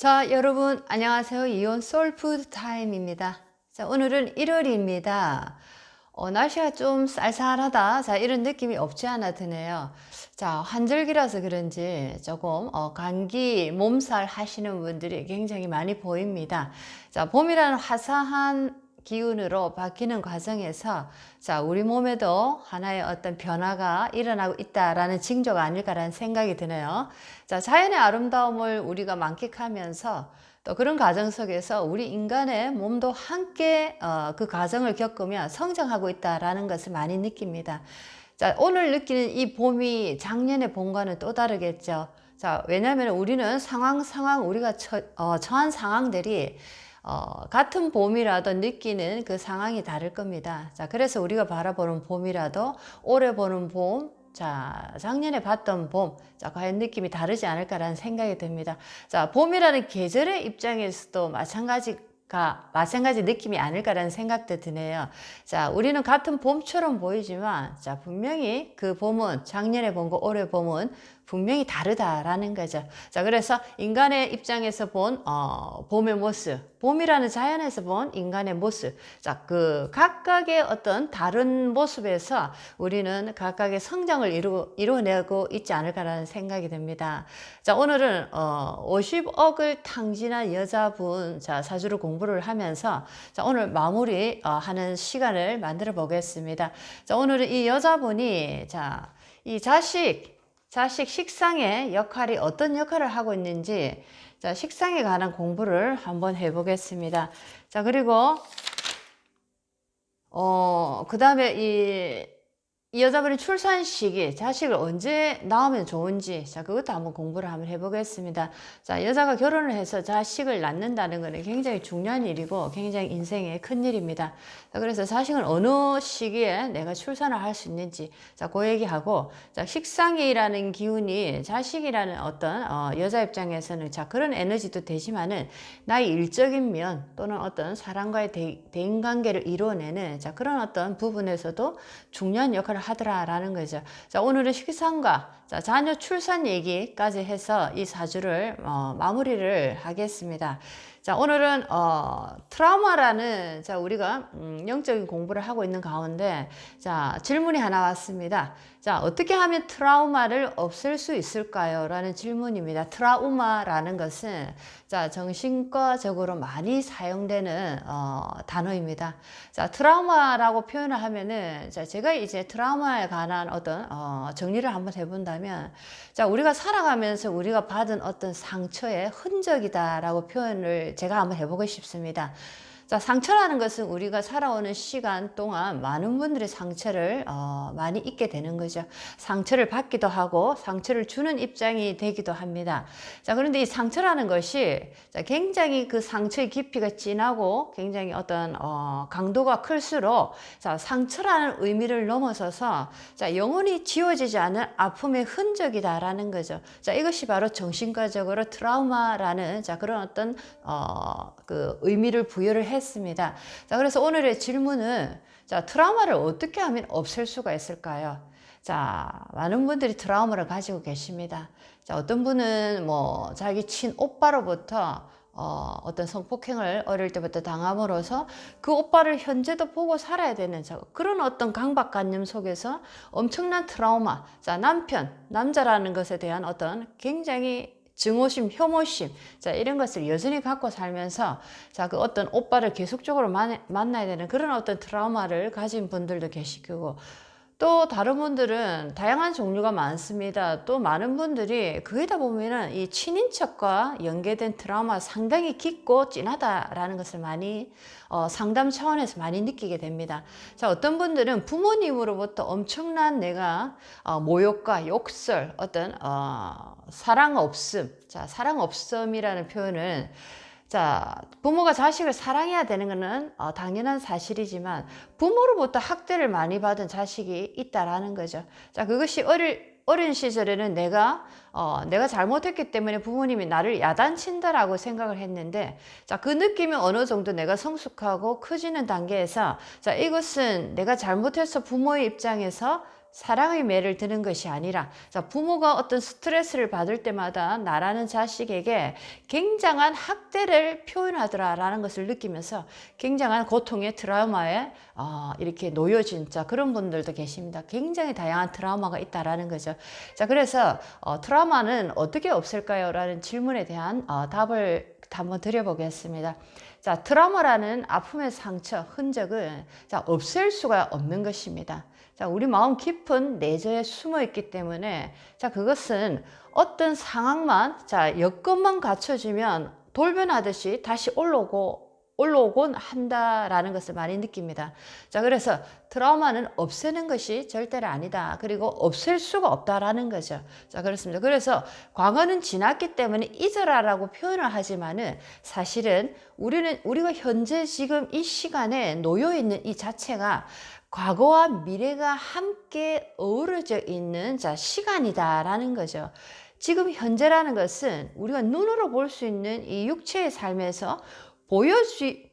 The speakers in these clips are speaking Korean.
자, 여러분 안녕하세요. 이온 소울푸드 타임입니다. 자, 오늘은 1월입니다. 날씨가 좀 쌀쌀하다. 자, 이런 느낌이 없지 않아 드네요. 자, 환절기라서 그런지 조금 감기, 몸살 하시는 분들이 굉장히 많이 보입니다. 자, 봄이라는 화사한 기운으로 바뀌는 과정에서 자, 우리 몸에도 하나의 어떤 변화가 일어나고 있다라는 징조가 아닐까라는 생각이 드네요. 자, 자연의 아름다움을 우리가 만끽하면서 또 그런 과정 속에서 우리 인간의 몸도 함께 그 과정을 겪으며 성장하고 있다라는 것을 많이 느낍니다. 자, 오늘 느끼는 이 봄이 작년의 봄과는 또 다르겠죠. 자, 왜냐하면 우리는 우리가 처한 상황들이 같은 봄이라도 느끼는 그 상황이 다를 겁니다. 자, 그래서 우리가 바라보는 봄이라도 올해 보는 봄, 자, 작년에 봤던 봄, 자, 과연 느낌이 다르지 않을까라는 생각이 듭니다. 자, 봄이라는 계절의 입장에서도 마찬가지 느낌이 아닐까라는 생각도 드네요. 자, 우리는 같은 봄처럼 보이지만, 자, 분명히 그 봄은 작년에 봄과 올해 봄은 분명히 다르다라는 거죠. 자, 그래서 인간의 입장에서 본 봄의 모습, 봄이라는 자연에서 본 인간의 모습, 자, 그 각각의 어떤 다른 모습에서 우리는 각각의 성장을 이루어내고 있지 않을까라는 생각이 듭니다. 자, 오늘은 50억을 탕진한 여자분, 자, 사주를 공부를 하면서 자, 오늘 마무리 하는 시간을 만들어 보겠습니다. 자, 오늘은 이 여자분이 자, 이 자식 식상의 역할이 어떤 역할을 하고 있는지 자, 식상에 관한 공부를 한번 해보겠습니다. 자, 그리고 그 다음에 이 여자분의 출산 시기, 자식을 언제 낳으면 좋은지, 자, 그것도 한번 공부를 한번 해보겠습니다. 자, 여자가 결혼을 해서 자식을 낳는다는 것은 굉장히 중요한 일이고, 굉장히 인생의 큰 일입니다. 자, 그래서 자식은 어느 시기에 내가 출산을 할 수 있는지, 자, 그 얘기하고, 자, 식상이라는 기운이 자식이라는 어떤, 여자 입장에서는, 자, 그런 에너지도 되지만은, 나의 일적인 면, 또는 어떤 사람과의 대인관계를 이루어내는, 자, 그런 어떤 부분에서도 중요한 역할을 하더라라는 거죠. 자, 오늘은 식상과 자, 자녀 출산 얘기까지 해서 이 사주를 마무리를 하겠습니다. 자, 오늘은 트라우마라는 자, 우리가 영적인 공부를 하고 있는 가운데 자, 질문이 하나 왔습니다. 자, 어떻게 하면 트라우마를 없앨 수 있을까요? 라는 질문입니다. 트라우마라는 것은 자, 정신과적으로 많이 사용되는 단어입니다. 자, 트라우마라고 표현을 하면은 자, 제가 이제 트라우마에 관한 어떤 정리를 한번 해본다면 자, 우리가 살아가면서 우리가 받은 어떤 상처의 흔적이다라고 표현을 제가 한번 해보고 싶습니다. 자, 상처라는 것은 우리가 살아오는 시간 동안 많은 분들의 상처를 많이 입게 되는 거죠. 상처를 받기도 하고 상처를 주는 입장이 되기도 합니다. 자, 그런데 이 상처라는 것이 자, 굉장히 그 상처의 깊이가 진하고 굉장히 어떤 강도가 클수록 자, 상처라는 의미를 넘어서서 자, 영원히 지워지지 않은 아픔의 흔적이다라는 거죠. 자, 이것이 바로 정신과적으로 트라우마라는 자, 그런 어떤 그 의미를 부여를 했습니다. 자, 그래서 오늘의 질문은 자, 트라우마를 어떻게 하면 없앨 수가 있을까요? 자, 많은 분들이 트라우마를 가지고 계십니다. 자, 어떤 분은 뭐 자기 친오빠로부터 어떤 성폭행을 어릴 때부터 당함으로써 그 오빠를 현재도 보고 살아야 되는 그런 어떤 강박관념 속에서 엄청난 트라우마, 자, 남자라는 것에 대한 어떤 굉장히 증오심, 혐오심, 자, 이런 것을 여전히 갖고 살면서, 자, 그 어떤 오빠를 계속적으로 만나야 되는 그런 어떤 트라우마를 가진 분들도 계시고, 또 다른 분들은 다양한 종류가 많습니다. 또 많은 분들이 거기다 보면은 이 친인척과 연계된 트라우마 상당히 깊고 진하다라는 것을 많이 상담 차원에서 많이 느끼게 됩니다. 자, 어떤 분들은 부모님으로부터 엄청난 내가 모욕과 욕설, 어떤 사랑 없음, 자, 사랑 없음이라는 표현은 자, 부모가 자식을 사랑해야 되는 것은 당연한 사실이지만 부모로부터 학대를 많이 받은 자식이 있다라는 거죠. 자, 그것이 어린 시절에는 내가 잘못했기 때문에 부모님이 나를 야단친다라고 생각을 했는데, 자, 그 느낌이 어느 정도 내가 성숙하고 커지는 단계에서, 자, 이것은 내가 잘못해서 부모의 입장에서 사랑의 매를 드는 것이 아니라, 자, 부모가 어떤 스트레스를 받을 때마다 나라는 자식에게 굉장한 학대를 표현하더라라는 것을 느끼면서 굉장한 고통의 트라우마에 이렇게 놓여진 그런 분들도 계십니다. 굉장히 다양한 트라우마가 있다라는 거죠. 자, 그래서 트라우마는 어떻게 없앨까요? 라는 질문에 대한 답을 한번 드려보겠습니다. 자, 트라우마라는 아픔의 상처, 흔적은 없앨 수가 없는 것입니다. 자, 우리 마음 깊은 내저에 숨어 있기 때문에, 자, 그것은 어떤 상황만, 여건만 갖춰지면 돌변하듯이 다시 올라오곤 한다라는 것을 많이 느낍니다. 자, 그래서 트라우마는 없애는 것이 절대로 아니다. 그리고 없앨 수가 없다라는 거죠. 자, 그렇습니다. 그래서 과거는 지났기 때문에 잊어라라고 표현을 하지만은 사실은 우리가 현재 지금 이 시간에 놓여 있는 이 자체가 과거와 미래가 함께 어우러져 있는 시간이다라는 거죠. 지금 현재라는 것은 우리가 눈으로 볼 수 있는 이 육체의 삶에서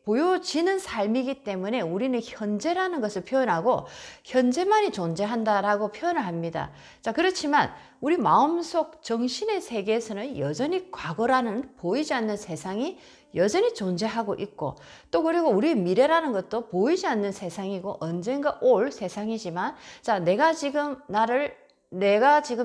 보여지는 삶이기 때문에 우리는 현재라는 것을 표현하고 현재만이 존재한다라고 표현을 합니다. 자, 그렇지만 우리 마음속 정신의 세계에서는 여전히 과거라는 보이지 않는 세상이 여전히 존재하고 있고, 또 그리고 우리 미래라는 것도 보이지 않는 세상이고 언젠가 올 세상이지만, 자, 내가 지금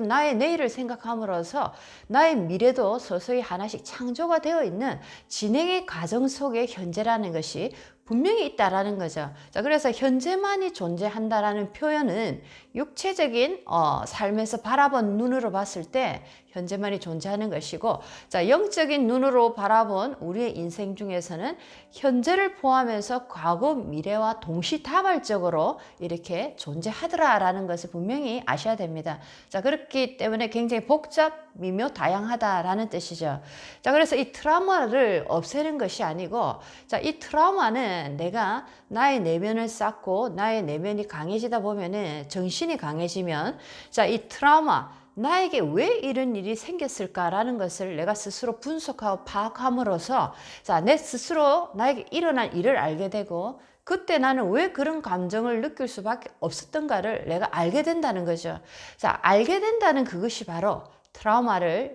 나의 내일을 생각함으로써 나의 미래도 서서히 하나씩 창조가 되어 있는 진행의 과정 속에 현재라는 것이 분명히 있다라는 거죠. 자, 그래서 현재만이 존재한다라는 표현은 육체적인 삶에서 바라본 눈으로 봤을 때 현재만이 존재하는 것이고, 자, 영적인 눈으로 바라본 우리의 인생 중에서는 현재를 포함해서 과거, 미래와 동시다발적으로 이렇게 존재하더라라는 것을 분명히 아셔야 됩니다. 자, 그렇기 때문에 굉장히 복잡, 미묘, 다양하다라는 뜻이죠. 자, 그래서 이 트라우마를 없애는 것이 아니고, 자, 이 트라우마는 내가 나의 내면을 쌓고 나의 내면이 강해지다 보면은, 정신이 강해지면, 자, 이 트라우마, 나에게 왜 이런 일이 생겼을까라는 것을 내가 스스로 분석하고 파악함으로써, 자, 내 스스로 나에게 일어난 일을 알게 되고, 그때 나는 왜 그런 감정을 느낄 수밖에 없었던가를 내가 알게 된다는 거죠. 자, 알게 된다는 그것이 바로 트라우마에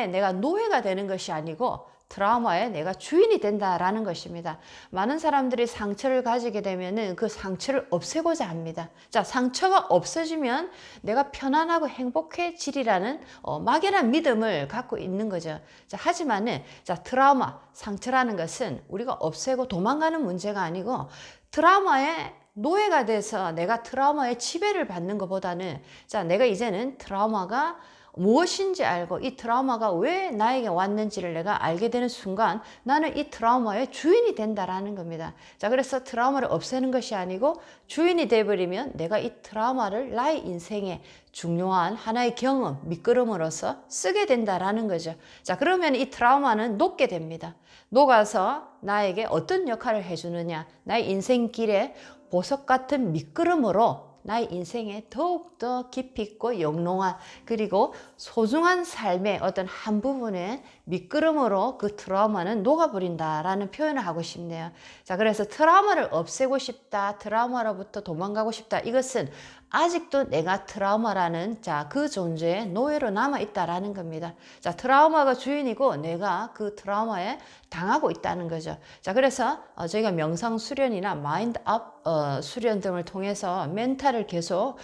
내가 노예가 되는 것이 아니고 트라우마에 내가 주인이 된다라는 것입니다. 많은 사람들이 상처를 가지게 되면은 그 상처를 없애고자 합니다. 자, 상처가 없어지면 내가 편안하고 행복해지리라는 막연한 믿음을 갖고 있는 거죠. 자, 하지만은 트라우마, 상처라는 것은 우리가 없애고 도망가는 문제가 아니고, 트라우마에 노예가 돼서 내가 트라우마의 지배를 받는 것보다는, 자, 내가 이제는 트라우마가 무엇인지 알고 이 트라우마가 왜 나에게 왔는지를 내가 알게 되는 순간 나는 이 트라우마의 주인이 된다라는 겁니다. 자, 그래서 트라우마를 없애는 것이 아니고 주인이 돼버리면 내가 이 트라우마를 나의 인생에 중요한 하나의 경험, 밑거름으로서 쓰게 된다라는 거죠. 자, 그러면 이 트라우마는 녹게 됩니다. 녹아서 나에게 어떤 역할을 해주느냐, 나의 인생길에 보석 같은 밑거름으로 나의 인생에 더욱더 깊이 있고 영롱한, 그리고 소중한 삶의 어떤 한 부분의 밑거름으로 그 트라우마는 녹아버린다라는 표현을 하고 싶네요. 자, 그래서 트라우마를 없애고 싶다, 트라우마로부터 도망가고 싶다, 이것은 아직도 내가 트라우마라는 그 존재의 노예로 남아있다라는 겁니다. 자, 트라우마가 주인이고 내가 그 트라우마에 당하고 있다는 거죠. 자, 그래서 저희가 명상 수련이나 마인드업 수련 등을 통해서 멘탈을 계속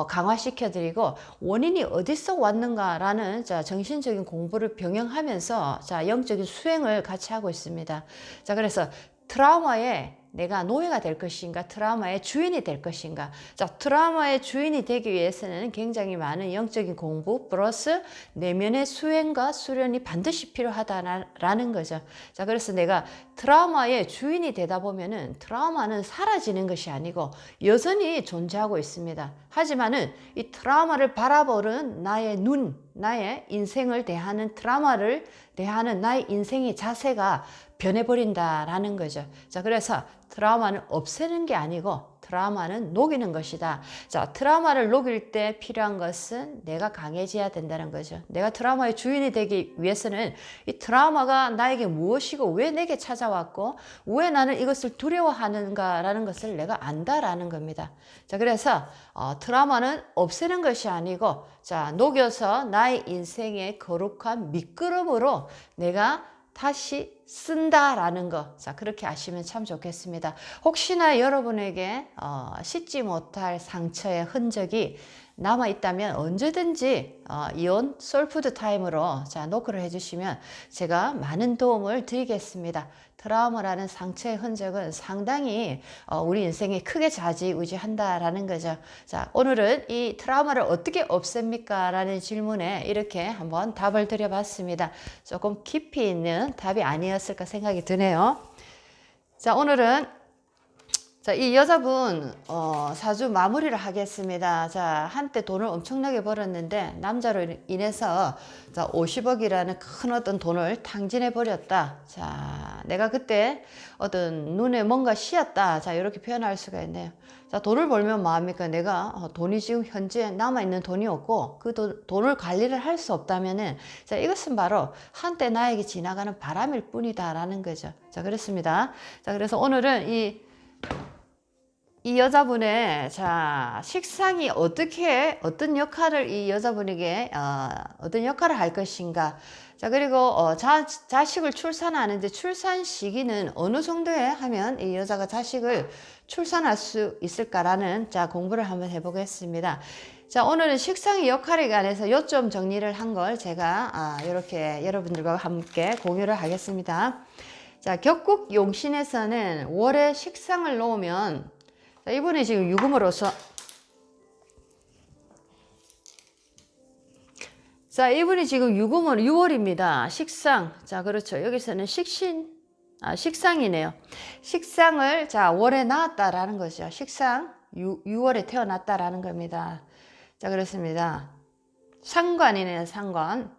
강화시켜 드리고, 원인이 어디서 왔는가라는 정신적인 공부를 병행하면서 영적인 수행을 같이 하고 있습니다. 자, 그래서 트라우마에 내가 노예가 될 것인가, 트라우마의 주인이 될 것인가. 자, 트라우마의 주인이 되기 위해서는 굉장히 많은 영적인 공부 플러스 내면의 수행과 수련이 반드시 필요하다라는 거죠. 자, 그래서 내가 트라우마의 주인이 되다 보면은 트라우마는 사라지는 것이 아니고 여전히 존재하고 있습니다. 하지만은 이 트라우마를 바라보는 나의 눈, 나의 인생을 대하는, 트라우마를 대하는 나의 인생의 자세가 변해버린다라는 거죠. 자, 그래서 트라우마는 없애는 게 아니고 트라우마는 녹이는 것이다. 자, 트라우마를 녹일 때 필요한 것은 내가 강해져야 된다는 거죠. 내가 트라우마의 주인이 되기 위해서는 이 트라우마가 나에게 무엇이고 왜 내게 찾아왔고 왜 나는 이것을 두려워하는가라는 것을 내가 안다라는 겁니다. 자, 그래서 트라우마는 없애는 것이 아니고 자, 녹여서 나의 인생의 거룩한 밑거름으로 내가 다시 쓴다라는 거. 자, 그렇게 아시면 참 좋겠습니다. 혹시나 여러분에게 씻지 못할 상처의 흔적이 남아 있다면 언제든지 이온 솔푸드 타임으로 자, 노크를 해주시면 제가 많은 도움을 드리겠습니다. 트라우마라는 상처의 흔적은 상당히 우리 인생에 크게 좌지우지한다라는 거죠. 자, 오늘은 이 트라우마를 어떻게 없앱니까? 라는 질문에 이렇게 한번 답을 드려봤습니다. 조금 깊이 있는 답이 아니었을까 생각이 드네요. 자, 오늘은 자, 이 여자분 사주 마무리를 하겠습니다. 자, 한때 돈을 엄청나게 벌었는데 남자로 인해서 자, 50억이라는 큰 어떤 돈을 탕진해 버렸다. 자, 내가 그때 어떤 눈에 뭔가 씌었다. 자, 이렇게 표현할 수가 있네요. 자, 돈을 벌면 뭐합니까? 내가 돈이 지금 현재 남아있는 돈이 없고 그 돈을 관리를 할 수 없다면은 자, 이것은 바로 한때 나에게 지나가는 바람일 뿐이다라는 거죠. 자, 그렇습니다. 자, 그래서 오늘은 이 여자분의 자, 식상이 어떤 역할을 이 여자분에게 어떤 역할을 할 것인가. 자, 그리고 자식을 출산하는데 출산 시기는 어느 정도에 하면 이 여자가 자식을 출산할 수 있을까라는 자, 공부를 한번 해보겠습니다. 자, 오늘은 식상의 역할에 관해서 요점 정리를 한 걸 제가 이렇게 여러분들과 함께 공유를 하겠습니다. 자, 격국 용신에서는 월에 식상을 놓으면 자, 이분이 지금 유금으로서 자, 이분이 지금 유금은 6월입니다. 식상. 자, 그렇죠. 여기서는 식상이네요. 식상을 자, 월에 낳았다라는 거죠. 식상 6월에 태어났다라는 겁니다. 자, 그렇습니다. 상관이네요. 상관.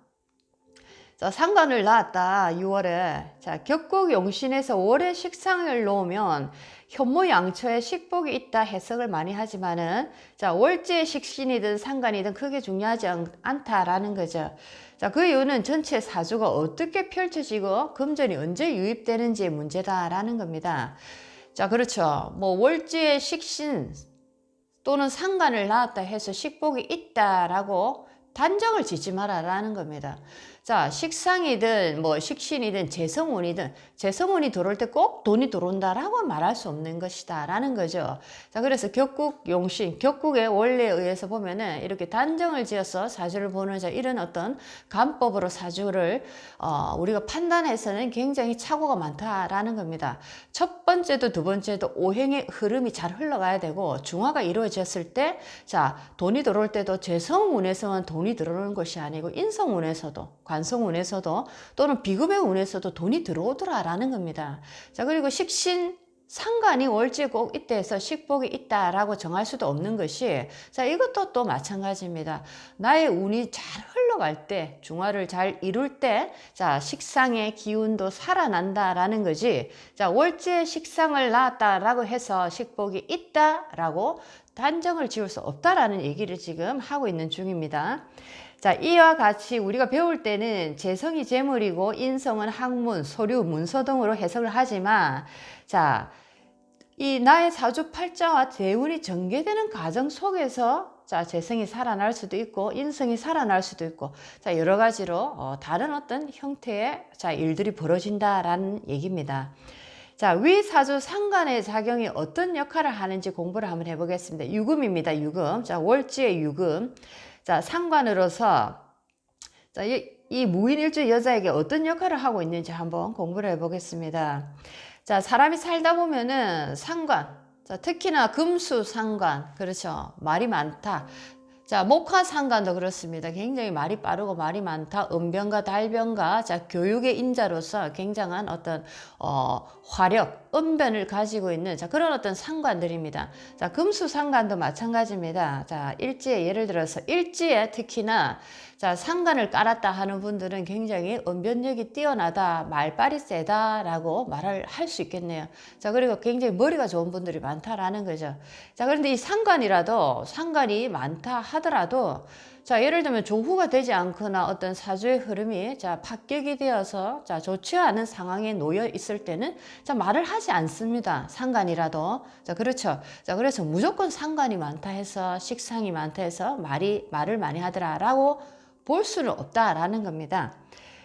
자, 상관을 낳았다. 6월에. 자, 격국 용신에서 월에 식상을 놓으면 현모양처에 식복이 있다 해석을 많이 하지만은 자, 월지의 식신이든 상관이든 크게 중요하지 않다라는 거죠. 자, 그 이유는 전체 사주가 어떻게 펼쳐지고 금전이 언제 유입되는지의 문제다라는 겁니다. 자, 그렇죠. 뭐 월지의 식신 또는 상관을 낳았다 해서 식복이 있다라고 단정을 짓지 마라라는 겁니다. 자, 식상이든 뭐 식신이든 재성운이 들어올 때 꼭 돈이 들어온다라고 말할 수 없는 것이다 라는 거죠. 자, 그래서 격국 용신, 격국의 원리에 의해서 보면은 이렇게 단정을 지어서 사주를 보는 자, 이런 어떤 간법으로 사주를 우리가 판단해서는 굉장히 착오가 많다라는 겁니다. 첫 번째도 두 번째도 오행의 흐름이 잘 흘러가야 되고 중화가 이루어졌을 때 자, 돈이 들어올 때도 재성운에서만 돈이 들어오는 것이 아니고 인성운에서도 관성운에서도 또는 비금의 운에서도 돈이 들어오더라라는 겁니다. 자, 그리고 식신 상관이 월지에 꼭 있다 해서 식복이 있다라고 정할 수도 없는 것이 자, 이것도 또 마찬가지입니다. 나의 운이 잘 흘러갈 때 중화를 잘 이룰 때 자, 식상의 기운도 살아난다라는 거지. 자, 월지에 식상을 낳았다라고 해서 식복이 있다라고 단정을 지을 수 없다라는 얘기를 지금 하고 있는 중입니다. 자, 이와 같이 우리가 배울 때는 재성이 재물이고 인성은 학문, 서류, 문서 등으로 해석을 하지만 자, 이 나의 사주 팔자와 대운이 전개되는 과정 속에서 자, 재성이 살아날 수도 있고 인성이 살아날 수도 있고 자, 여러 가지로 다른 어떤 형태의 자, 일들이 벌어진다라는 얘기입니다. 자, 위 사주 상관의 작용이 어떤 역할을 하는지 공부를 한번 해보겠습니다. 유금입니다. 유금. 자, 월지의 유금. 자, 상관으로서 자, 이 무인일주 여자에게 어떤 역할을 하고 있는지 한번 공부를 해보겠습니다. 자, 사람이 살다 보면은 상관, 자, 특히나 금수 상관, 그렇죠. 말이 많다. 자, 목화상관도 그렇습니다. 굉장히 말이 빠르고 말이 많다. 은변과 달변과 자, 교육의 인자로서 굉장한 어떤 화력, 은변을 가지고 있는 자, 그런 어떤 상관들입니다. 자, 금수상관도 마찬가지입니다. 자, 일지에 예를 들어서 일지에 특히나 자, 상관을 깔았다 하는 분들은 굉장히 언변력이 뛰어나다, 말빨이 세다라고 말을 할 수 있겠네요. 자, 그리고 굉장히 머리가 좋은 분들이 많다라는 거죠. 자, 그런데 이 상관이 많다 하더라도 자, 예를 들면 조후가 되지 않거나 어떤 사주의 흐름이 자, 파격이 되어서 자, 좋지 않은 상황에 놓여 있을 때는 자, 말을 하지 않습니다. 상관이라도. 자, 그렇죠. 자, 그래서 무조건 상관이 많다 해서 식상이 많다 해서 말을 많이 하더라라고 볼 수는 없다라는 겁니다.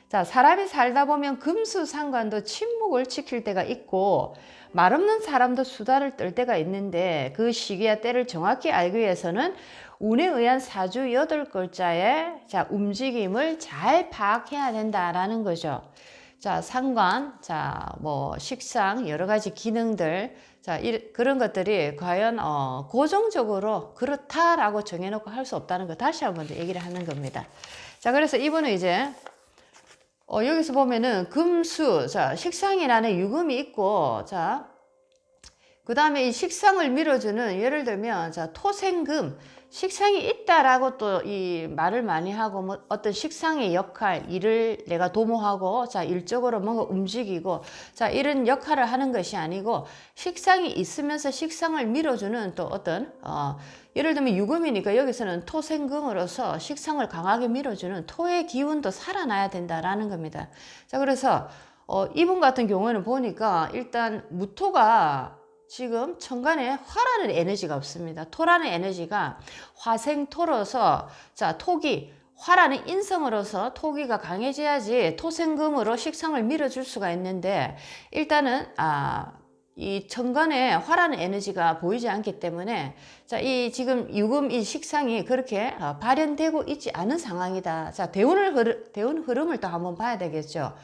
자, 사람이 살다 보면 금수상관도 침묵을 지킬 때가 있고 말 없는 사람도 수다를 떨 때가 있는데 그 시기와 때를 정확히 알기 위해서는 운에 의한 사주 8글자의 자, 움직임을 잘 파악해야 된다라는 거죠. 자, 상관, 자, 뭐 식상, 여러 가지 기능들, 자, 그런 것들이 과연 고정적으로 그렇다라고 정해놓고 할 수 없다는 거 다시 한번 얘기를 하는 겁니다. 자, 그래서 이분은 이제 여기서 보면은 금수, 자, 식상이라는 유금이 있고, 자, 그 다음에 이 식상을 밀어주는 예를 들면 자, 토생금, 식상이 있다라고 또 이 말을 많이 하고 뭐 어떤 식상의 역할, 일을 내가 도모하고 자, 일적으로 뭔가 움직이고 자, 이런 역할을 하는 것이 아니고 식상이 있으면서 식상을 밀어주는 또 어떤 예를 들면 유금이니까 여기서는 토생금으로서 식상을 강하게 밀어주는 토의 기운도 살아나야 된다라는 겁니다. 자, 그래서 이분 같은 경우에는 보니까 일단 무토가 지금 천간에 화라는 에너지가 없습니다. 토라는 에너지가 화생토로서 자, 토기, 화라는 인성으로서 토기가 강해져야지 토생금으로 식상을 밀어줄 수가 있는데 일단은 이 천간에 화라는 에너지가 보이지 않기 때문에 자, 이 지금 유금 이 식상이 그렇게 발현되고 있지 않은 상황이다. 자, 대운 흐름을 또 한번 봐야 되겠죠.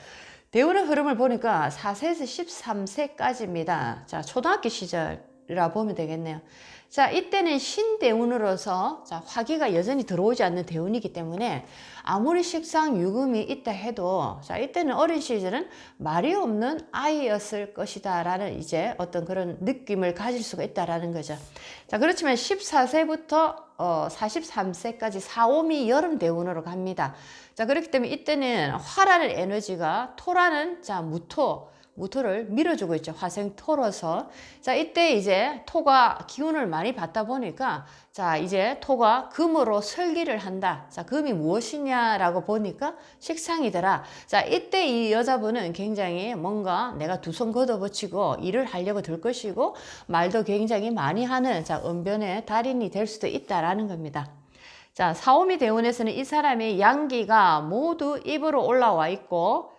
대운의 흐름을 보니까 4세에서 13세까지입니다. 자, 초등학교 시절이라 보면 되겠네요. 자, 이때는 신대운으로서 자, 화기가 여전히 들어오지 않는 대운이기 때문에 아무리 식상 유금이 있다 해도 자, 이때는 어린 시절은 말이 없는 아이였을 것이다 라는 이제 어떤 그런 느낌을 가질 수가 있다라는 거죠. 자, 그렇지만 14세부터 43세까지 사오미 여름 대운으로 갑니다. 자, 그렇기 때문에 이때는 화라는 에너지가 토라는 자, 무토를 밀어주고 있죠. 화생토로서. 자, 이때 이제 토가 기운을 많이 받다 보니까 자, 이제 토가 금으로 설기를 한다. 자, 금이 무엇이냐라고 보니까 식상이더라. 자, 이때 이 여자분은 굉장히 뭔가 내가 두 손 걷어붙이고 일을 하려고 들 것이고 말도 굉장히 많이 하는 자, 언변의 달인이 될 수도 있다라는 겁니다. 자, 사오미 대운에서는 이 사람의 양기가 모두 입으로 올라와 있고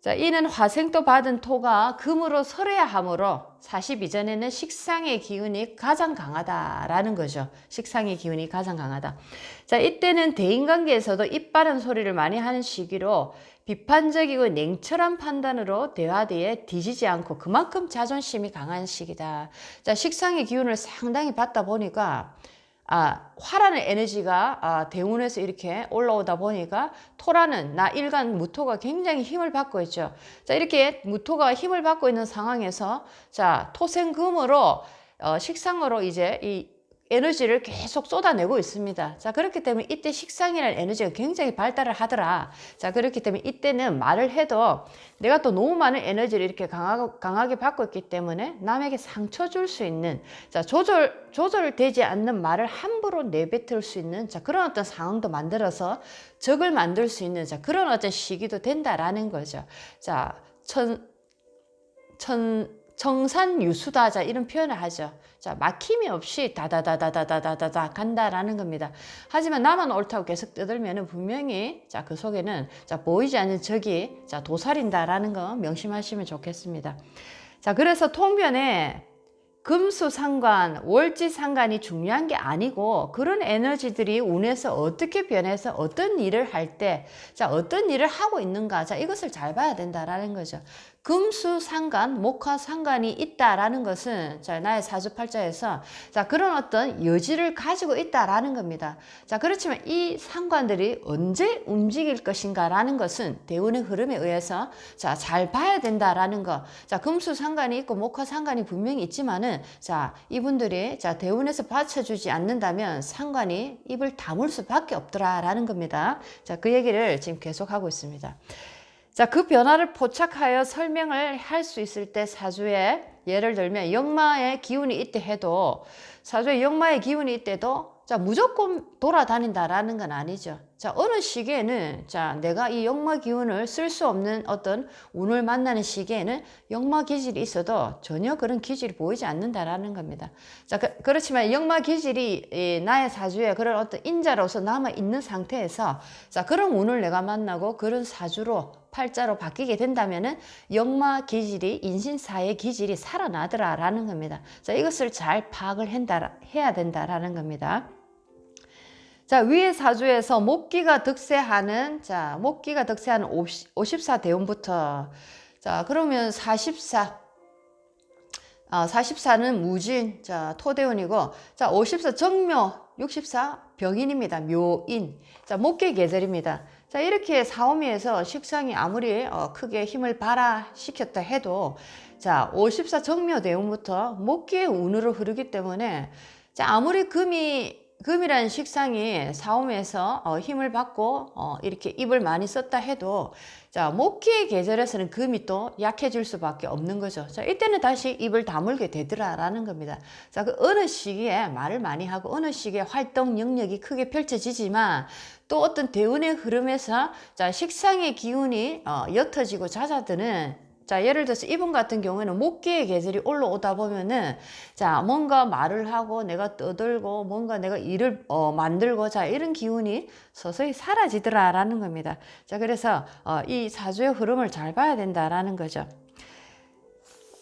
자, 이는 화생토 받은 토가 금으로 설해야 하므로 40 이전에는 식상의 기운이 가장 강하다라는 거죠. 식상의 기운이 가장 강하다. 자, 이때는 대인관계에서도 입 바른 소리를 많이 하는 시기로 비판적이고 냉철한 판단으로 대화대에 뒤지지 않고 그만큼 자존심이 강한 시기다. 자, 식상의 기운을 상당히 받다 보니까 화라는 에너지가 대운에서 이렇게 올라오다 보니까 토라는 나 일간 무토가 굉장히 힘을 받고 있죠. 자, 이렇게 무토가 힘을 받고 있는 상황에서 자, 토생금으로 식상으로 이제 이 에너지를 계속 쏟아내고 있습니다. 자, 그렇기 때문에 이때 식상이라는 에너지가 굉장히 발달을 하더라. 자, 그렇기 때문에 이때는 말을 해도 내가 또 너무 많은 에너지를 이렇게 강하게 받고 있기 때문에 남에게 상처 줄 수 있는 자, 조절되지 않는 말을 함부로 내뱉을 수 있는 자, 그런 어떤 상황도 만들어서 적을 만들 수 있는 자, 그런 어떤 시기도 된다라는 거죠. 자, 정산유수다. 자, 이런 표현을 하죠. 자, 막힘이 없이 다다다다다다다다 간다라는 겁니다. 하지만 나만 옳다고 계속 떠들면은 분명히 자, 그 속에는 자, 보이지 않는 적이 자, 도살인다라는 거 명심하시면 좋겠습니다. 자, 그래서 통변에 금수상관, 월지상관이 중요한 게 아니고 그런 에너지들이 운에서 어떻게 변해서 어떤 일을 할 때 자, 어떤 일을 하고 있는가 자, 이것을 잘 봐야 된다라는 거죠. 금수상간, 목화상간이 있다라는 것은 자, 나의 사주팔자에서 자, 그런 어떤 여지를 가지고 있다라는 겁니다. 자, 그렇지만 이 상관들이 언제 움직일 것인가라는 것은 대운의 흐름에 의해서 자, 잘 봐야 된다라는 거. 자, 금수상간이 있고 목화상간이 분명히 있지만은 자, 이분들이 자, 대운에서 받쳐주지 않는다면 상관이 입을 다물 수밖에 없더라라는 겁니다. 자, 그 얘기를 지금 계속하고 있습니다. 자, 그 변화를 포착하여 설명을 할 수 있을 때 사주에 예를 들면 역마의 기운이 있대 해도 사주에 역마의 기운이 있대도 자, 무조건 돌아다닌다라는 건 아니죠. 자, 어느 시기에는 자, 내가 이 역마 기운을 쓸 수 없는 어떤 운을 만나는 시기에는 역마 기질이 있어도 전혀 그런 기질이 보이지 않는다라는 겁니다. 자, 그렇지만 역마 기질이 나의 사주에 그런 어떤 인자로서 남아 있는 상태에서 자, 그런 운을 내가 만나고 그런 사주로 팔자로 바뀌게 된다면은 역마 기질이 인신사의 기질이 살아나더라라는 겁니다. 자, 이것을 잘 파악을 해야 된다라는 겁니다. 자, 위의 사주에서 목기가 득세하는 자, 목기가 득세하는 54대운부터 자, 그러면 44는 무진, 자, 토대운이고, 자, 54 정묘, 64 병인입니다. 묘인. 자, 목계 계절입니다. 자, 이렇게 사오미에서 식상이 아무리 크게 힘을 발휘시켰다 해도, 자, 54 정묘 대운부터 목계의 운으로 흐르기 때문에, 자, 아무리 금이라는 식상이 사오미에서 힘을 받고 이렇게 입을 많이 썼다 해도 자, 목기의 계절에서는 금이 또 약해질 수밖에 없는 거죠. 자, 이때는 다시 입을 다물게 되더라라는 겁니다. 자, 그 어느 시기에 말을 많이 하고 어느 시기에 활동 영역이 크게 펼쳐지지만 또 어떤 대운의 흐름에서 자, 식상의 기운이 옅어지고 잦아드는 자, 예를 들어서 이분 같은 경우에는 목기의 계절이 올라오다 보면은 자, 뭔가 말을 하고 내가 떠들고 뭔가 내가 일을 만들고 자, 이런 기운이 서서히 사라지더라라는 겁니다. 자, 그래서 이 사주의 흐름을 잘 봐야 된다라는 거죠.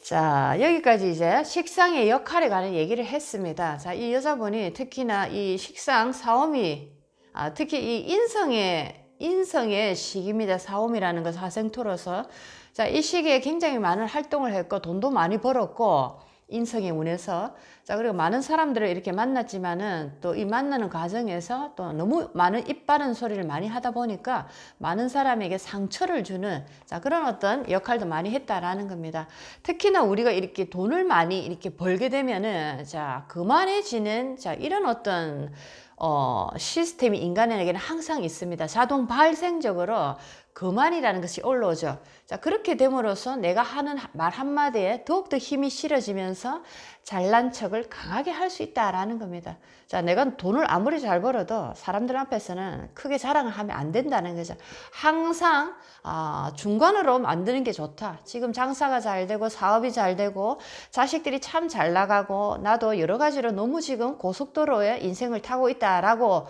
자, 여기까지 이제 식상의 역할에 관한 얘기를 했습니다. 자, 이 여자분이 특히나 이 식상 사오미 특히 이 인성의 시기입니다. 사오미라는 것 사생토로서 자, 이 시기에 굉장히 많은 활동을 했고 돈도 많이 벌었고 인성의 운에서 자, 그리고 많은 사람들을 이렇게 만났지만은 또 이 만나는 과정에서 또 너무 많은 입 바른 소리를 많이 하다 보니까 많은 사람에게 상처를 주는 자, 그런 어떤 역할도 많이 했다라는 겁니다. 특히나 우리가 이렇게 돈을 많이 이렇게 벌게 되면은 자, 그만해지는 자, 이런 어떤 시스템이 인간에게는 항상 있습니다. 자동 발생적으로 그만이라는 것이 올라오죠. 자, 그렇게 됨으로써 내가 하는 말 한마디에 더욱더 힘이 실어지면서 잘난 척을 강하게 할 수 있다라는 겁니다. 자, 내가 돈을 아무리 잘 벌어도 사람들 앞에서는 크게 자랑을 하면 안 된다는 거죠. 항상 중간으로 만드는 게 좋다. 지금 장사가 잘 되고 사업이 잘 되고 자식들이 참 잘 나가고 나도 여러 가지로 너무 지금 고속도로에 인생을 타고 있다라고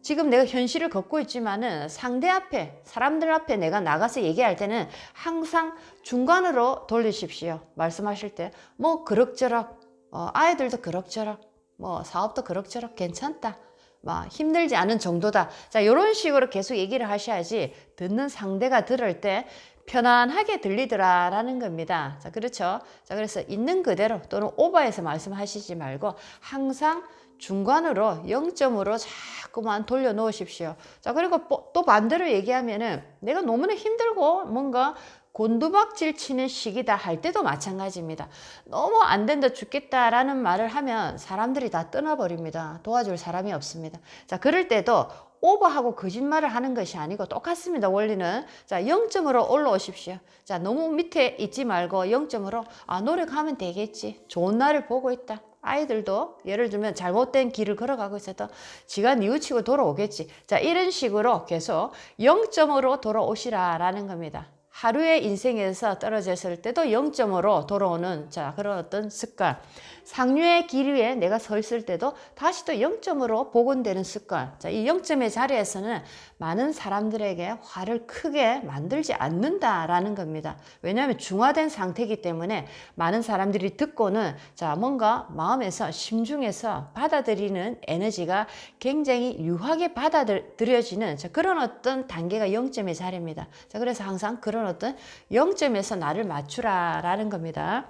지금 내가 현실을 걷고 있지만은 상대 앞에, 사람들 앞에 내가 나가서 얘기할 때는 항상 중간으로 돌리십시오. 말씀하실 때, 뭐, 그럭저럭, 아이들도 그럭저럭, 뭐, 사업도 그럭저럭 괜찮다. 막 힘들지 않은 정도다. 자, 이런 식으로 계속 얘기를 하셔야지 듣는 상대가 들을 때 편안하게 들리더라라는 겁니다. 자, 그렇죠. 자, 그래서 있는 그대로 또는 오버해서 말씀하시지 말고 항상 중간으로 0점으로 자꾸만 돌려놓으십시오. 자, 그리고 또 반대로 얘기하면은 내가 너무나 힘들고 뭔가 곤두박질 치는 시기다 할 때도 마찬가지입니다. 너무 안 된다 죽겠다라는 말을 하면 사람들이 다 떠나버립니다. 도와줄 사람이 없습니다. 자, 그럴 때도 오버하고 거짓말을 하는 것이 아니고 똑같습니다. 원리는. 자, 0점으로 올라오십시오. 자, 너무 밑에 있지 말고 0점으로 노력하면 되겠지. 좋은 날을 보고 있다. 아이들도 예를 들면 잘못된 길을 걸어가고 있어도 지가 뉘우치고 돌아오겠지. 자, 이런 식으로 계속 0점으로 돌아오시라라는 겁니다. 하루의 인생에서 떨어졌을 때도 0점으로 돌아오는 자, 그런 어떤 습관. 상류의 길 위에 내가 서 있을 때도 다시 또 0점으로 복원되는 습관. 자, 이 0점의 자리에서는 많은 사람들에게 화를 크게 만들지 않는다라는 겁니다. 왜냐하면 중화된 상태이기 때문에 많은 사람들이 듣고는 자, 뭔가 마음에서 심중에서 받아들이는 에너지가 굉장히 유하게 받아들여지는 자, 그런 어떤 단계가 0점의 자리입니다. 자, 그래서 항상 그런 하는 어떤 0점에서 나를 맞추라라는 겁니다.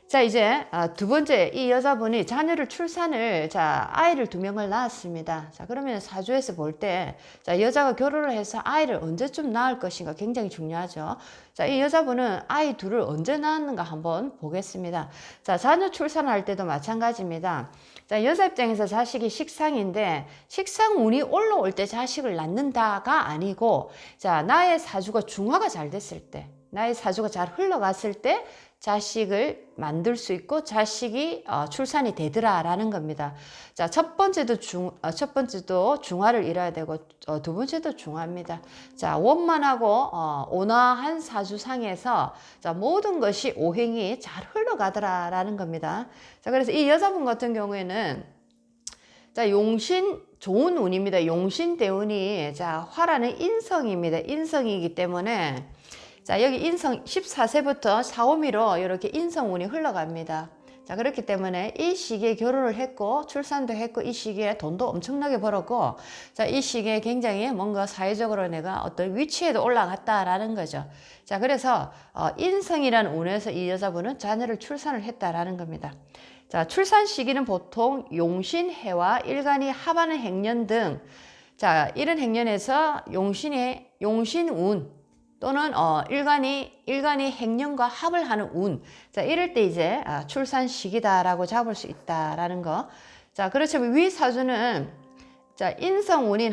자, 이제 두 번째, 이 여자분이 자녀를 출산을, 자, 아이를 2명을 낳았습니다. 자, 그러면 사주에서 볼 때, 자, 여자가 결혼을 해서 아이를 언제쯤 낳을 것인가 굉장히 중요하죠. 자, 이 여자분은 아이 둘을 언제 낳았는가 한번 보겠습니다. 자, 자녀 출산할 때도 마찬가지입니다. 자, 여자 입장에서 자식이 식상인데, 식상운이 올라올 때 자식을 낳는다가 아니고, 자, 나의 사주가 중화가 잘 됐을 때, 나의 사주가 잘 흘러갔을 때, 자식을 만들 수 있고 자식이 출산이 되더라라는 겁니다. 자, 첫 번째도 중화를 이뤄야 되고 두 번째도 중화입니다. 자, 원만하고 온화한 사주상에서 자, 모든 것이 오행이 잘 흘러가더라라는 겁니다. 자, 그래서 이 여자분 같은 경우에는 자, 용신 좋은 운입니다. 용신 대운이 자, 화라는 인성입니다. 인성이기 때문에 자, 여기 인성 14세부터 4, 5미로 이렇게 인성운이 흘러갑니다. 자, 그렇기 때문에 이 시기에 결혼을 했고 출산도 했고 이 시기에 돈도 엄청나게 벌었고 자, 이 시기에 굉장히 뭔가 사회적으로 내가 어떤 위치에도 올라갔다라는 거죠. 자, 그래서 인성이라는 운에서 이 여자분은 자녀를 출산을 했다라는 겁니다. 자, 출산 시기는 보통 용신해와 일간이 합하는 행년 등 자, 이런 행년에서 용신운 또는 일간이 행년과 합을 하는 운. 자, 이럴 때 이제 출산 시기다라고 잡을 수 있다라는 거. 자, 그렇지만 위 사주는 자, 인성운인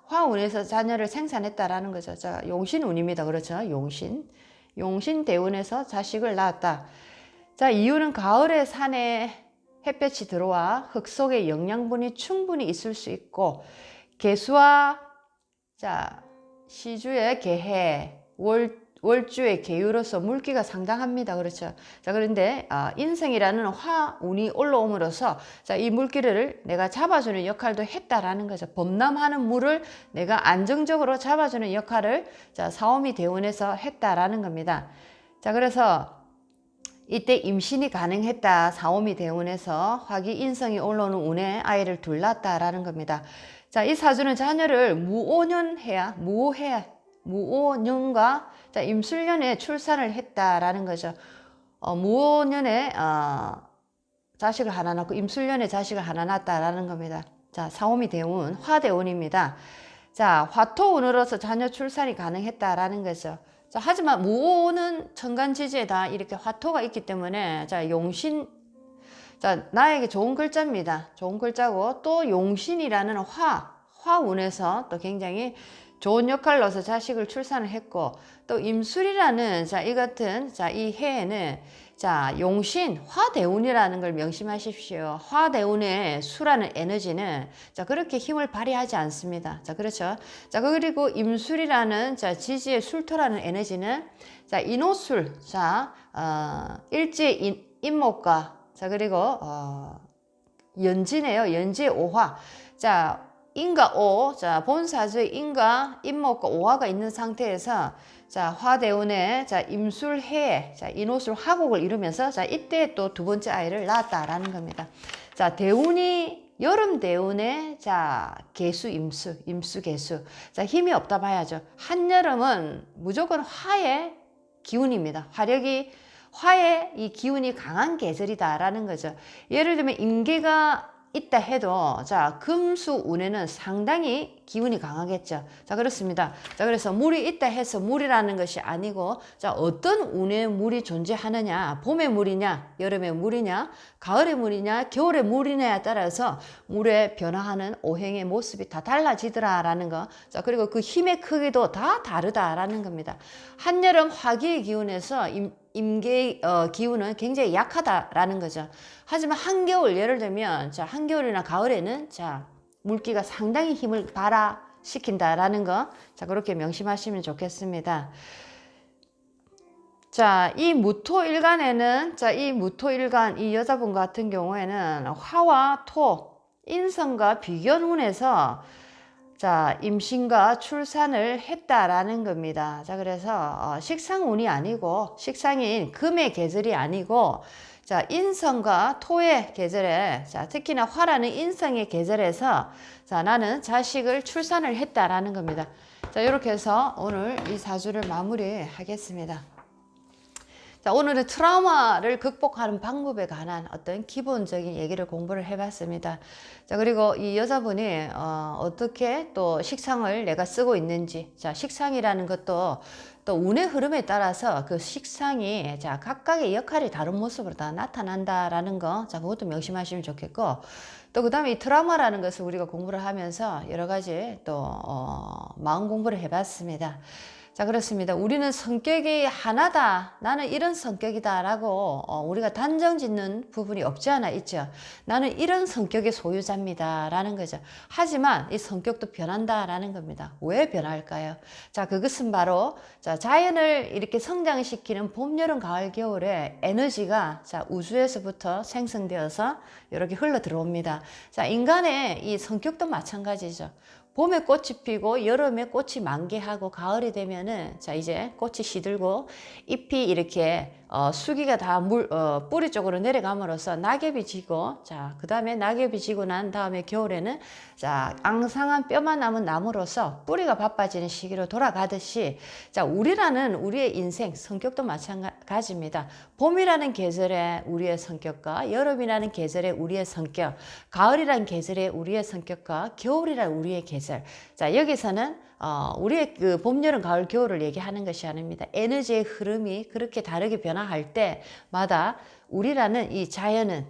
화운에서 자녀를 생산했다라는 거죠. 자, 용신운입니다. 그렇죠? 용신 대운에서 자식을 낳았다. 자, 이유는 가을에 산에 햇볕이 들어와 흙 속에 영양분이 충분히 있을 수 있고 개수와 자, 시주의 개해, 월주의 개유로서 물기가 상당합니다. 그렇죠. 자, 그런데 인성이라는 화운이 올라옴으로써 자, 이 물기를 내가 잡아주는 역할도 했다라는 거죠. 범람하는 물을 내가 안정적으로 잡아주는 역할을 자, 사오미 대운에서 했다라는 겁니다. 자, 그래서 이때 임신이 가능했다. 사오미 대운에서 화기 인성이 올라오는 운에 아이를 둘 낳았다라는 겁니다. 자, 이 사주는 자녀를 무오년과 자, 임술년에 출산을 했다라는 거죠. 무오년에 자식을 하나 낳고 임술년에 자식을 하나 낳았다라는 겁니다. 자, 사오미 대운, 화대운입니다. 자, 화토운으로서 자녀 출산이 가능했다라는 거죠. 자, 하지만 무오는 천간지지에다 이렇게 화토가 있기 때문에 자, 자, 나에게 좋은 글자입니다. 좋은 글자고 또 용신이라는 화운에서 또 굉장히 좋은 역할로서 자식을 출산을 했고 또 임술이라는 자, 이 같은 자, 이 해에는 자, 용신 화대운이라는 걸 명심하십시오. 화대운의 수라는 에너지는 자, 그렇게 힘을 발휘하지 않습니다. 자, 그렇죠. 자, 그리고 임술이라는 자, 지지의 술토라는 에너지는 자, 인호술, 자, 일지 인목과 자, 그리고 연지네요. 연지의 오화. 자, 인과 오, 자, 본사주의 인과, 인목과 오화가 있는 상태에서 자, 화대운에 자, 임술해, 자, 인호술 화곡을 이루면서 자, 이때 또 두 번째 아이를 낳았다라는 겁니다. 자, 대운이 여름 대운에 자, 개수 임수 개수. 자, 힘이 없다 봐야죠. 한여름은 무조건 화의 기운입니다. 화의 이 기운이 강한 계절이다라는 거죠. 예를 들면 임계가 있다 해도 자, 금수운에는 상당히 기운이 강하겠죠. 자, 그렇습니다. 자, 그래서 물이 있다 해서 물이라는 것이 아니고 자, 어떤 운에 물이 존재하느냐, 봄의 물이냐, 여름의 물이냐, 가을의 물이냐, 겨울의 물이냐에 따라서 물의 변화하는 오행의 모습이 다 달라지더라라는 거. 자, 그리고 그 힘의 크기도 다 다르다라는 겁니다. 한여름 화기의 기운에서 임계의 기운은 굉장히 약하다라는 거죠. 하지만 한겨울 예를 들면 자, 한겨울이나 가을에는 자, 물기가 상당히 힘을 발휘시킨다라는 거. 자, 그렇게 명심하시면 좋겠습니다. 자, 이 무토일간에는 자, 이 무토일간 이 여자분 같은 경우에는 화와 토, 인성과 비견운에서 자, 임신과 출산을 했다라는 겁니다. 자, 그래서 식상운이 아니고 식상인 금의 계절이 아니고 자, 인성과 토의 계절에, 자, 특히나 화라는 인성의 계절에서, 자, 나는 자식을 출산을 했다라는 겁니다. 자, 이렇게 해서 오늘 이 사주를 마무리하겠습니다. 자, 오늘은 트라우마를 극복하는 방법에 관한 어떤 기본적인 얘기를 공부를 해봤습니다. 자, 그리고 이 여자분이 어떻게 또 식상을 내가 쓰고 있는지, 자, 식상이라는 것도 또 운의 흐름에 따라서 그 식상이 자, 각각의 역할이 다른 모습으로 다 나타난다라는 거, 자, 그것도 명심하시면 좋겠고, 또 그 다음에 이 트라우마라는 것을 우리가 공부를 하면서 여러 가지 또 마음 공부를 해봤습니다. 자, 그렇습니다. 우리는 성격이 하나다. 나는 이런 성격이다. 라고 우리가 단정 짓는 부분이 없지 않아 있죠. 나는 이런 성격의 소유자입니다. 라는 거죠. 하지만 이 성격도 변한다. 라는 겁니다. 왜 변할까요? 자, 그것은 바로 자, 자연을 이렇게 성장시키는 봄, 여름, 가을, 겨울에 에너지가 자, 우주에서부터 생성되어서 이렇게 흘러 들어옵니다. 자, 인간의 이 성격도 마찬가지죠. 봄에 꽃이 피고 여름에 꽃이 만개하고 가을이 되면은 자 이제 꽃이 시들고 잎이 이렇게 수기가 다 뿌리 쪽으로 내려감으로써 낙엽이 지고 자 그 다음에 낙엽이 지고 난 다음에 겨울에는 자 앙상한 뼈만 남은 나무로서 뿌리가 바빠지는 시기로 돌아가듯이 자 우리라는 우리의 인생 성격도 마찬가지입니다. 봄이라는 계절에 우리의 성격과 여름이라는 계절에 우리의 성격, 가을이라는 계절에 우리의 성격과 겨울이라는 우리의 계절. 자 여기서는 우리의 그 봄, 여름, 가을, 겨울을 얘기하는 것이 아닙니다. 에너지의 흐름이 그렇게 다르게 변화할 때마다 우리라는 이 자연은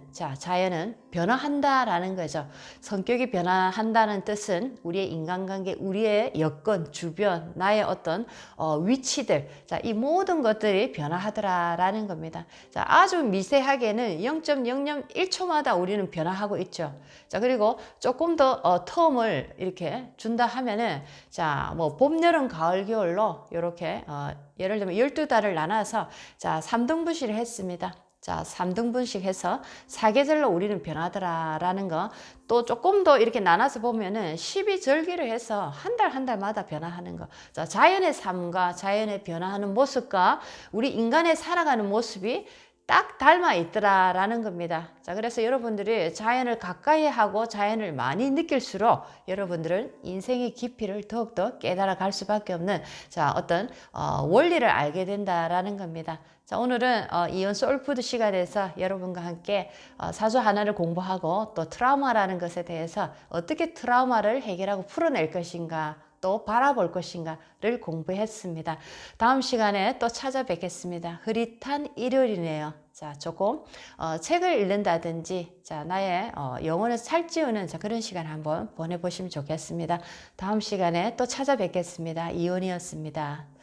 변화한다라는 거죠. 성격이 변화한다는 뜻은 우리의 인간관계, 우리의 여건, 주변, 나의 어떤 위치들, 자, 이 모든 것들이 변화하더라라는 겁니다. 자, 아주 미세하게는 0.001초마다 우리는 변화하고 있죠. 자, 그리고 조금 더 텀을 이렇게 준다 하면은 자, 뭐 봄, 여름, 가을, 겨울로 이렇게 예를 들면 12달을 나눠서 자, 3등분시를 했습니다. 자, 3등분씩 해서 사계절로 우리는 변하더라라는 거. 또 조금 더 이렇게 나눠서 보면은 12절기를 해서 한 달 한 달마다 변화하는 거. 자, 자연의 삶과 자연의 변화하는 모습과 우리 인간의 살아가는 모습이 딱 닮아 있더라라는 겁니다. 자, 그래서 여러분들이 자연을 가까이 하고 자연을 많이 느낄수록 여러분들은 인생의 깊이를 더욱더 깨달아 갈 수밖에 없는 자, 어떤 원리를 알게 된다라는 겁니다. 자, 오늘은 이온 소울푸드 시간에서 여러분과 함께 사주 하나를 공부하고 또 트라우마라는 것에 대해서 어떻게 트라우마를 해결하고 풀어낼 것인가 또 바라볼 것인가를 공부했습니다. 다음 시간에 또 찾아뵙겠습니다. 흐릿한 일요일이네요. 자, 조금 책을 읽는다든지 자, 나의 영혼을 살찌우는 자, 그런 시간 한번 보내보시면 좋겠습니다. 다음 시간에 또 찾아뵙겠습니다. 이온이었습니다.